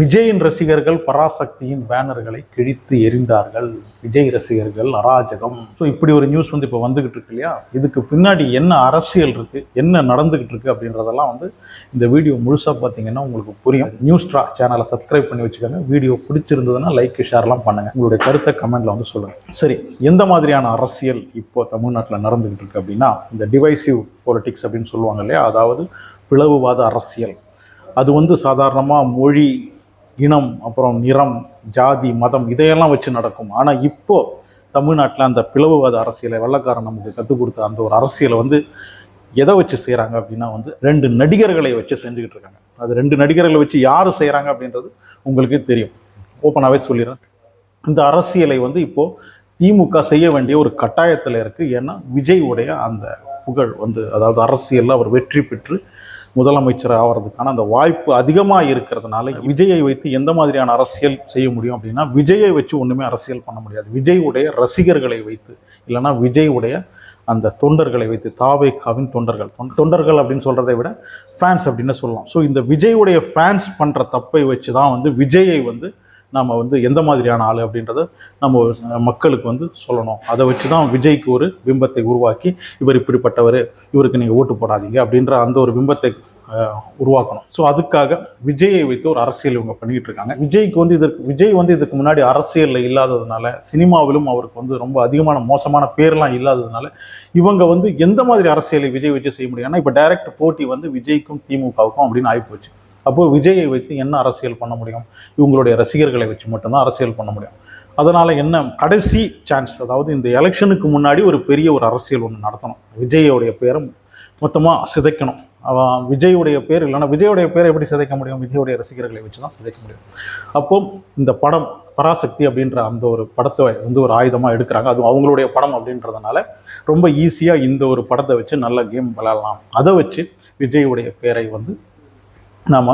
விஜயின் ரசிகர்கள் பராசக்தியின் பேனர்களை கிழித்து எறிந்தார்கள். விஜய் ரசிகர்கள் அராஜகம். ஸோ இப்படி ஒரு நியூஸ் இப்போ வந்துகிட்டு இருக்கு இல்லையா? இதுக்கு பின்னாடி என்ன அரசியல் இருக்கு, என்ன நடந்துகிட்டு இருக்கு அப்படின்றதெல்லாம் இந்த வீடியோ முழுசா பார்த்தீங்கன்னா உங்களுக்கு புரியும். நியூஸ்ட்ரா சேனலை சப்ஸ்கிரைப் பண்ணி வச்சுக்கோங்க. வீடியோ பிடிச்சிருந்ததுன்னா லைக் ஷேர்லாம் பண்ணுங்க. உங்களுடைய கருத்தை கமெண்ட்ல சொல்லுங்க. சரி, எந்த மாதிரியான அரசியல் இப்போ தமிழ்நாட்டில் நடந்துகிட்டு இருக்கு அப்படின்னா, இந்த டிவைசிவ் பொலிட்டிக்ஸ் அப்படின்னு சொல்லுவாங்க இல்லையா? அதாவது பிளவுவாத அரசியல். அது சாதாரணமாக மொழி, இனம், அப்புறம் நிறம், ஜாதி, மதம் இதையெல்லாம் வச்சு நடக்கும். ஆனால் இப்போ தமிழ்நாட்டில் அந்த பிளவுவாத அரசியலை வெள்ளக்காரன் நமக்கு கற்றுக் கொடுத்த அந்த ஒரு அரசியலை எதை வச்சு செய்கிறாங்க அப்படின்னா 2 நடிகர்களை வச்சு செஞ்சுக்கிட்டு இருக்காங்க. அது 2 நடிகர்களை வச்சு யார் செய்கிறாங்க அப்படின்றது உங்களுக்கே தெரியும். ஓப்பனாகவே சொல்லிடுறேன். இந்த அரசியலை இப்போ திமுக செய்ய வேண்டிய ஒரு கட்டாயத்தில் இருக்குது. ஏன்னா விஜய் உடைய அந்த புகழ் அதாவது அரசியலில் அவர் வெற்றி பெற்று முதலமைச்சர் ஆகிறதுக்கான அந்த வாய்ப்பு அதிகமாக இருக்கிறதுனால விஜயை வைத்து எந்த மாதிரியான அரசியல் செய்ய முடியும் அப்படின்னா, விஜயை வச்சு ஒன்றுமே அரசியல் பண்ண முடியாது. விஜய் உடைய ரசிகர்களை வைத்து, இல்லைன்னா விஜய் உடைய அந்த தொண்டர்களை வைத்து, தாவேகாவின் தொண்டர்கள் அப்படின்னு சொல்கிறதை விட ஃபேன்ஸ் அப்படின்னு சொல்லலாம். ஸோ இந்த விஜயுடைய ஃபேன்ஸ் பண்ணுற தப்பை வச்சு தான் விஜயை நம்ம எந்த மாதிரியான ஆள் அப்படின்றத நம்ம மக்களுக்கு சொல்லணும். அதை வச்சு தான் விஜய்க்கு ஒரு பிம்பத்தை உருவாக்கி, இவர் இப்படிப்பட்டவர், இவருக்கு நீங்கள் ஓட்டு போடாதீங்க அப்படின்ற அந்த ஒரு பிம்பத்தை உருவாக்கணும். ஸோ அதுக்காக விஜயை வைத்து ஒரு அரசியல் இவங்க பண்ணிக்கிட்டு இருக்காங்க. விஜய் இதுக்கு முன்னாடி அரசியலில் இல்லாததுனால, சினிமாவிலும் அவருக்கு ரொம்ப அதிகமான மோசமான பேர்லாம் இல்லாததுனால, இவங்க எந்த மாதிரி அரசியலை விஜய் வச்சு செய்ய முடியும்? ஏன்னா இப்போ டைரக்ட் போட்டி விஜய்க்கும் திமுகவுக்கும் அப்படின்னு ஆகிப்போச்சு. அப்போது விஜயை வைத்து என்ன அரசியல் பண்ண முடியும்? இவங்களுடைய ரசிகர்களை வச்சு மட்டும்தான் அரசியல் பண்ண முடியும். அதனால் என்ன, கடைசி சான்ஸ், அதாவது இந்த எலெக்ஷனுக்கு முன்னாடி ஒரு பெரிய ஒரு அரசியல் ஒன்று நடத்தணும். விஜயோடைய பேரை மொத்தமாக சிதைக்கணும். விஜயுடைய பேர் இல்லைன்னா விஜயோடைய பேரை எப்படி சிதைக்க முடியும்? விஜயோடைய ரசிகர்களை வச்சு தான் சிதைக்க முடியும். அப்போது இந்த படம் பராசக்தி அப்படின்ற அந்த ஒரு படத்தை ஒரு ஆயுதமாக எடுக்கிறாங்க. அது அவங்களுடைய படம் அப்படின்றதுனால ரொம்ப ஈஸியாக இந்த ஒரு படத்தை வச்சு நல்ல கேம் விளையாடலாம். அதை வச்சு விஜயுடைய பேரை நாம்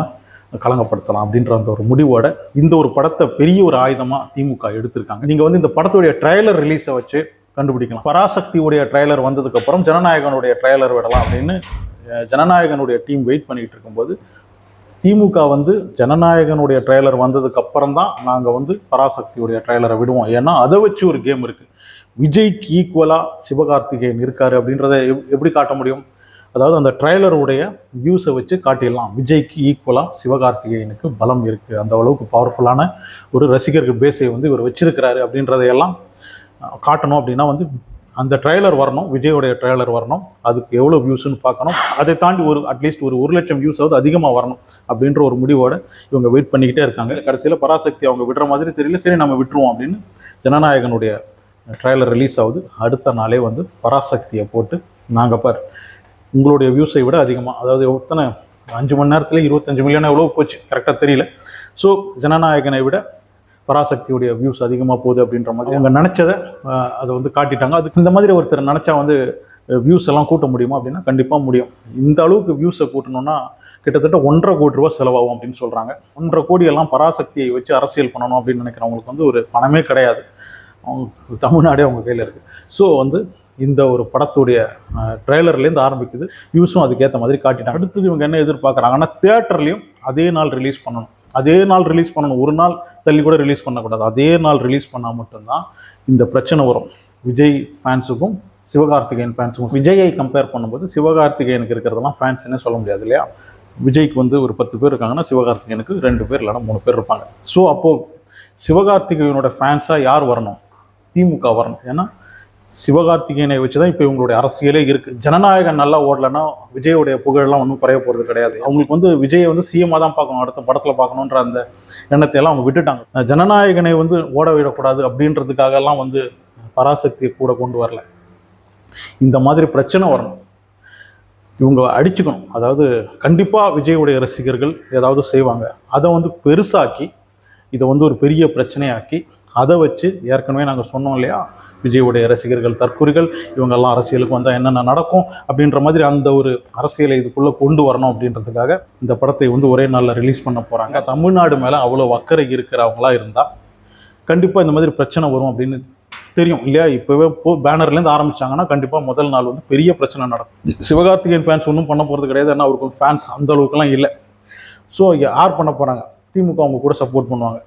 களங்கப்படுத்தலாம் அப்படின்ற அந்த ஒரு முடிவோட இந்த ஒரு படத்தை பெரிய ஒரு ஆயுதமாக திமுக எடுத்திருக்காங்க. நீங்கள் இந்த படத்துடைய ட்ரைலர் ரிலீஸை வச்சு கண்டுபிடிக்கலாம். பராசக்தியுடைய ட்ரைலர் வந்ததுக்கப்புறம் ஜனநாயகனுடைய ட்ரைலர் விடலாம் அப்படின்னு ஜனநாயகனுடைய டீம் வெயிட் பண்ணிகிட்டு இருக்கும்போது, திமுக ஜனநாயகனுடைய ட்ரைலர் வந்ததுக்கப்புறம் தான் நாங்கள் பராசக்தியுடைய ட்ரைலரை விடுவோம். ஏன்னா அதை வச்சு ஒரு கேம் இருக்குது. விஜய்க்கு ஈக்குவலாக சிவகார்த்திகேயன் இருக்கார் அப்படின்றத எப்படி காட்ட முடியும்? அதாவது அந்த ட்ரைலருடைய வியூஸை வச்சு காட்டிடலாம். விஜய்க்கு ஈக்குவலாக சிவகார்த்திகேயனுக்கு பலம் இருக்குது, அந்த அளவுக்கு பவர்ஃபுல்லான ஒரு ரசிகர்கள் பேஸை இவர் வச்சிருக்கிறாரு அப்படின்றதையெல்லாம் காட்டணும். அப்படின்னா அந்த ட்ரைலர் வரணும், விஜயோடைய ட்ரைலர் வரணும். அதுக்கு எவ்வளோ வியூஸ்ன்னு பார்க்கணும். அதை தாண்டி அட்லீஸ்ட் ஒரு 1 லட்சம் வியூஸாவது அதிகமாக வரணும் அப்படின்ற ஒரு முடிவோடு இவங்க வெயிட் பண்ணிக்கிட்டே இருக்காங்க. கடைசியில் பராசக்தி அவங்க விடுற மாதிரி தெரியல. சரி, நம்ம விட்டுருவோம் அப்படின்னு ஜனநாயகனுடைய ட்ரைலர் ரிலீஸ் ஆகுது. அடுத்த நாளே பராசக்தியை போட்டு, நாங்கள் பார் உங்களுடைய வியூஸை விட அதிகமாக, அதாவது எத்தனை 5 மணி நேரத்தில் 25 மில்லியன் எவ்வளோ போச்சு கரெக்டாக தெரியல. ஸோ ஜனநாயகனை விட பராசக்தியுடைய வியூஸ் அதிகமாக போகுது அப்படின்ற மாதிரி அவங்க நினச்சதை அதை காட்டிட்டாங்க. அதுக்கு இந்த மாதிரி ஒருத்தர் நினச்சா வியூஸ் எல்லாம் கூட்ட முடியுமா அப்படின்னா கண்டிப்பாக முடியும். இந்த அளவுக்கு வியூஸை கூட்டணும்னா கிட்டத்தட்ட 1.5 கோடி ரூபா செலவாகும் அப்படின்னு சொல்கிறாங்க. 1.5 கோடியெல்லாம் பராசக்தியை வச்சு அரசியல் பண்ணணும் அப்படின்னு நினைக்கிறவங்களுக்கு ஒரு பணமே கிடையாது. அவங்க தமிழ்நாடே அவங்க கையில் இருக்குது. ஸோ இந்த ஒரு படத்துடைய ட்ரெய்லர்லேருந்து ஆரம்பிக்குது. வியூஸும் அதுக்கேற்ற மாதிரி காட்டிட்டாங்க. அடுத்தது இவங்க என்ன எதிர்பார்க்குறாங்கன்னா, தியேட்டர்லேயும் அதே நாள் ரிலீஸ் பண்ணணும். ஒரு நாள் தள்ளி கூட ரிலீஸ் பண்ணக்கூடாது. அதே நாள் ரிலீஸ் பண்ணால் மட்டும்தான் இந்த பிரச்சனை வரும். விஜய் ஃபேன்ஸுக்கும் சிவகார்த்திகேயன் ஃபேன்ஸுக்கும். விஜயை கம்பேர் பண்ணும்போது சிவகார்த்திகேயனுக்கு இருக்கிறதெல்லாம் ஃபேன்ஸ்னே சொல்ல முடியாது இல்லையா? விஜய்க்கு ஒரு 10 பேர் இருக்காங்கன்னா, சிவகார்த்திகேயனுக்கு 2 பேர் இல்லைன்னா 3 பேர் இருப்பாங்க. ஸோ அப்போது சிவகார்த்திகேயனோட ஃபேன்ஸாக யார் வரணும்? திமுக வரணும். ஏன்னா சிவகார்த்திகேயனை வச்சு தான் இப்போ இவங்களுடைய அரசியலே இருக்குது. ஜனநாயகன் நல்லா ஓடலைன்னா விஜயோடைய புகழெல்லாம் ஒன்றும் குறைய போகிறது கிடையாது. அவங்களுக்கு விஜயை சிஎம்மாக தான் பார்க்கணும், அடுத்த படத்தில் பார்க்கணுன்ற அந்த எண்ணத்தை எல்லாம் அவங்க விட்டுட்டாங்க. ஜனநாயகனை ஓட விடக்கூடாது அப்படின்றதுக்காகலாம் பராசக்தியை கூட கொண்டு வரல. இந்த மாதிரி பிரச்சனை வரணும், இவங்க அடிச்சுக்கணும். அதாவது கண்டிப்பாக விஜயுடைய ரசிகர்கள் ஏதாவது செய்வாங்க. அதை பெருசாக்கி இதை ஒரு பெரிய பிரச்சனையாக்கி அதை வச்சு, ஏற்கனவே நாங்கள் சொன்னோம் இல்லையா, விஜயுடைய ரசிகர்கள் தற்குறிகள், இவங்கெல்லாம் அரசியலுக்கு வந்தால் என்னென்ன நடக்கும் அப்படின்ற மாதிரி அந்த ஒரு அரசியலை இதுக்குள்ளே கொண்டு வரணும் அப்படின்றதுக்காக இந்த படத்தை ஒரே நாளில் ரிலீஸ் பண்ண போகிறாங்க. தமிழ்நாடு மேலே அவ்வளோ அக்கறை இருக்கிறவங்களா இருந்தால் கண்டிப்பாக இந்த மாதிரி பிரச்சனை வரும் அப்படின்னு தெரியும் இல்லையா? இப்போவே பேனர்லேருந்து ஆரம்பித்தாங்கன்னா கண்டிப்பாக முதல் நாள் பெரிய பிரச்சனை நடக்கும். சிவகார்த்திகேயன் ஃபேன்ஸ் ஒன்றும் பண்ண போகிறது கிடையாது. ஏன்னா அவருக்கு ஃபேன்ஸ் அந்த அளவுக்குலாம் இல்லை. ஸோ யார் பண்ண போகிறாங்க? திமுக அவங்க கூட சப்போர்ட் பண்ணுவாங்க.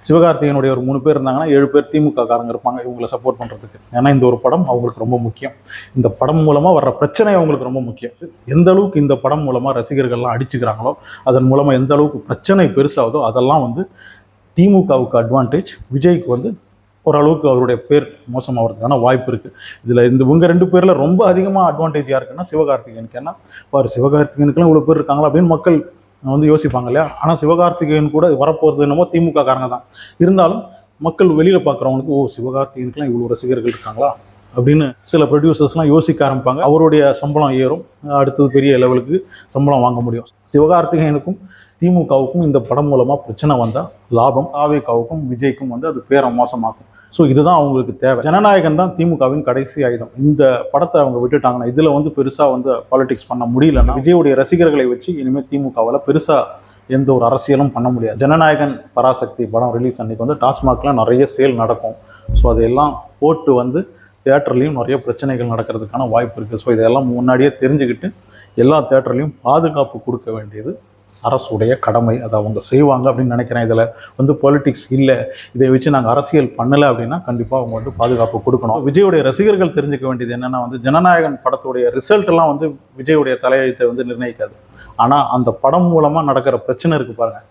சிவகார்த்திகேயனுடைய ஒரு 3 பேர் இருந்தாங்கன்னா 7 பேர் திமுக காரங்க இருப்பாங்க இவங்களை சப்போர்ட் பண்ணுறதுக்கு. ஏன்னா இந்த ஒரு படம் அவங்களுக்கு ரொம்ப முக்கியம். இந்த படம் மூலமாக வர்ற பிரச்சனை அவங்களுக்கு ரொம்ப முக்கியம். எந்த அளவுக்கு இந்த படம் மூலமாக ரசிகர்கள்லாம் அடிச்சுக்கிறாங்களோ, அதன் மூலமாக எந்த அளவுக்கு பிரச்சனை பெருசாகுதோ அதெல்லாம் வந்து திமுகவுக்கு அட்வான்டேஜ். விஜய்க்கு வந்து ஓரளவுக்கு அவருடைய பேர் மோசமாகிறதுக்கான வாய்ப்பு இருக்குது. இதில் இவங்க 2 பேரில் ரொம்ப அதிகமாக அட்வான்டேஜ் யாருக்குன்னா சிவகார்த்திகேயனுக்கு. ஏன்னா பாரு, சிவகார்த்திகேயனுக்குலாம் இவ்வளோ பேர் இருக்காங்களா அப்படின்னு மக்கள் வந்து யோசிப்பாங்க இல்லையா. ஆனால் சிவகார்த்திகேயன் கூட வரப்போகிறது என்னமோ திமுக காரங்க தான். இருந்தாலும் மக்கள் வெளியில் பார்க்குறவங்களுக்கு, ஓ சிவகார்த்திகேயனுக்குலாம் இவ்வளோ ரசிகர்கள் இருக்காங்களா அப்படின்னு சில ப்ரொடியூசர்ஸ்லாம் யோசிக்க ஆரம்பிப்பாங்க. அவருடைய சம்பளம் ஏறும், அடுத்தது பெரிய லெவலுக்கு சம்பளம் வாங்க முடியும். சிவகார்த்திகேயனுக்கும் திமுகவுக்கும் இந்த படம் மூலமாக பிரச்சனை வந்தால் லாபம், தாவேகாவுக்கும் விஜய்க்கும் வந்து அது பேரை மோசமாக்கும். ஸோ இதுதான் அவங்களுக்கு தேவை. ஜனநாயகன் தான் திமுகவின் கடைசி ஆயுதம். இந்த படத்தை அவங்க விட்டுட்டாங்கன்னா, இதில் வந்து பெருசாக வந்து பாலிடிக்ஸ் பண்ண முடியலன்னா, விஜயுடைய ரசிகர்களை வச்சு இனிமேல் திமுகவில் பெருசாக எந்த ஒரு அரசியலும் பண்ண முடியாது. ஜனநாயகன் பராசக்தி படம் ரிலீஸ் அன்றைக்கி வந்து டாஸ்மாக்லாம் நிறைய சேல் நடக்கும். ஸோ அதையெல்லாம் போட்டு வந்து தியேட்டர்லேயும் நிறைய பிரச்சனைகள் நடக்கிறதுக்கான வாய்ப்பு இருக்குது. ஸோ இதெல்லாம் முன்னாடியே தெரிஞ்சுக்கிட்டு எல்லா தியேட்டர்லேயும் பாதுகாப்பு கொடுக்க வேண்டியது அரசுடைய கடமை. அதை அவங்க செய்வாங்க அப்படின்னு நினைக்கிறேன். இதில் வந்து பாலிடிக்ஸ் இல்லை, இதை வச்சு நாங்கள் அரசியல் பண்ணலை அப்படின்னா கண்டிப்பாக அவங்க வந்து பாதுகாப்பு கொடுக்கணும். விஜயுடைய ரசிகர்கள் தெரிஞ்சுக்க வேண்டியது என்னென்னா வந்து ஜனநாயகன் படத்துடைய ரிசல்ட்டெல்லாம் வந்து விஜயுடைய தலையெழுத்தை வந்து நிர்ணயிக்காது. ஆனால் அந்த படம் மூலமாக நடக்கிற பிரச்சனை இருக்குது பாருங்கள்,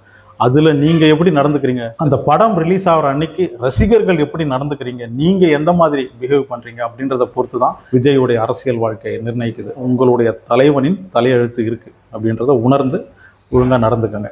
அதில் நீங்கள் எப்படி நடந்துக்கிறீங்க, அந்த படம் ரிலீஸ் ஆகிற அன்னைக்கு ரசிகர்கள் எப்படி நடந்துக்கிறீங்க, நீங்கள் எந்த மாதிரி பிஹேவ் பண்ணுறீங்க அப்படின்றத பொறுத்து தான் விஜயுடைய அரசியல் வாழ்க்கையை நிர்ணயிக்குது. உங்களுடைய தலைவனின் தலையெழுத்து இருக்குது அப்படின்றத உணர்ந்து ஒழுங்காக நடந்துக்கங்க.